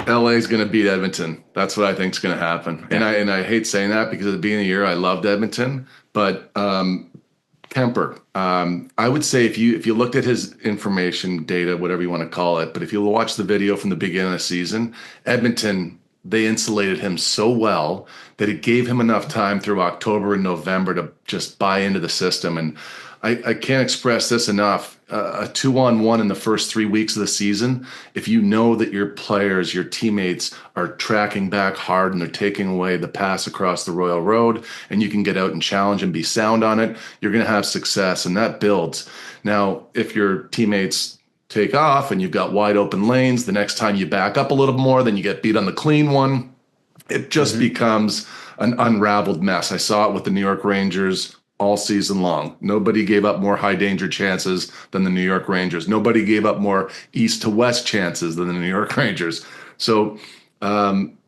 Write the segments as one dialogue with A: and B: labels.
A: LA is going to beat Edmonton. That's what I think is going to happen.
B: Yeah.
A: And I hate saying that because at the beginning of the year I loved Edmonton, but Kemper, I would say if you looked at his information data, whatever you want to call it, but if you watch the video from the beginning of the season, Edmonton, they insulated him so well that it gave him enough time through October and November to just buy into the system. And I can't express this enough. A 2-on-1 in the first 3 weeks of the season, if you know that your players, your teammates are tracking back hard and they're taking away the pass across the Royal Road, and you can get out and challenge and be sound on it, you're going to have success, and that builds. Now, if your teammates take off and you've got wide open lanes, the next time you back up a little more, then you get beat on the clean one. It just becomes an unraveled mess. I saw it with the New York Rangers all season long. Nobody gave up more high danger chances than the New York Rangers. Nobody gave up more east to west chances than the New York Rangers. So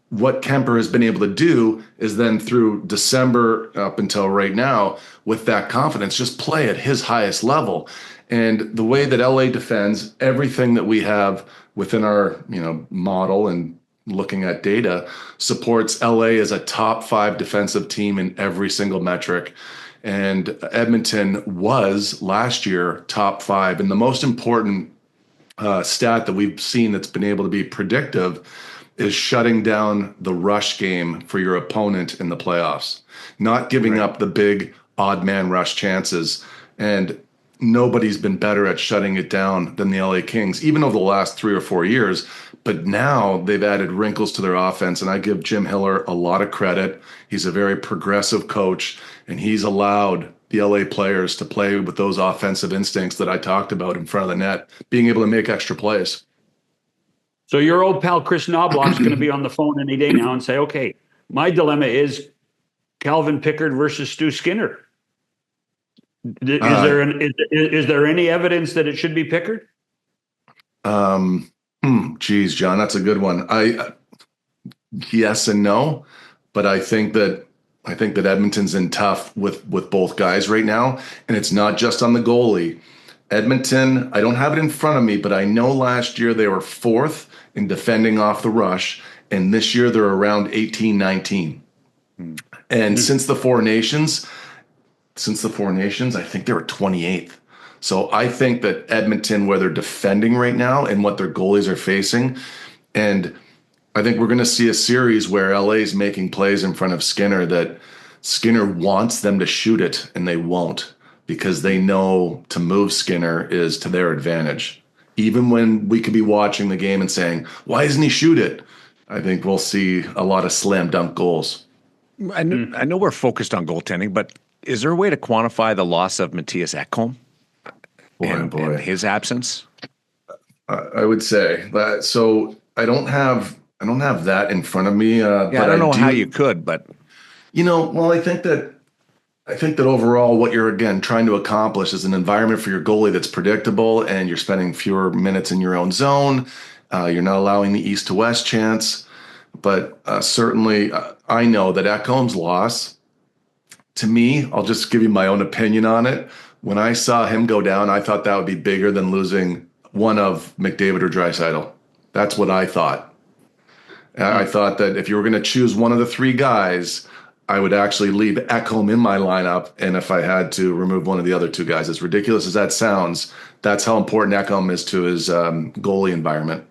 A: what Kemper has been able to do is then through December up until right now, with that confidence, just play at his highest level. And the way that LA defends, everything that we have within our model and looking at data supports LA as a top 5 defensive team in every single metric. And Edmonton was last year top 5. And the most important stat that we've seen that's been able to be predictive is shutting down the rush game for your opponent in the playoffs, not giving up the big odd man rush chances. And nobody's been better at shutting it down than the LA Kings, even over the last 3 or 4 years. But now they've added wrinkles to their offense, and I give Jim Hiller a lot of credit. He's a very progressive coach, and he's allowed the LA players to play with those offensive instincts that I talked about in front of the net, being able to make extra plays.
B: So your old pal Chris Knobloch's going to be on the phone any day now and say, okay, my dilemma is Calvin Pickard versus Stu Skinner. Is there any evidence that it should be Pickard?
A: Geez, John, that's a good one. Yes and no, but I think that Edmonton's in tough with both guys right now, and it's not just on the goalie. Edmonton, I don't have it in front of me, but I know last year they were 4th in defending off the rush, and this year they're around 18, 19. And since the Four Nations, I think they were 28th. So I think that Edmonton, where they're defending right now and what their goalies are facing, and I think we're going to see a series where LA is making plays in front of Skinner that Skinner wants them to shoot it, and they won't, because they know to move Skinner is to their advantage. Even when we could be watching the game and saying, why doesn't he shoot it? I think we'll see a lot of slam dunk goals.
C: I know we're focused on goaltending, but is there a way to quantify the loss of Matthias Ekholm and his absence?
A: I would say that. So I don't have that in front of me.
C: I don't know how you could, but
A: well, I think that overall what you're again trying to accomplish is an environment for your goalie that's predictable, and you're spending fewer minutes in your own zone. You're not allowing the east to west chance. But certainly, I know that Ekholm's loss, to me, I'll just give you my own opinion on it. When I saw him go down, I thought that would be bigger than losing one of McDavid or Draisaitl. That's what I thought. I thought that if you were going to choose one of the 3 guys, I would actually leave Ekholm in my lineup, and if I had to remove one of the other 2 guys, as ridiculous as that sounds, that's how important Ekholm is to his goalie environment.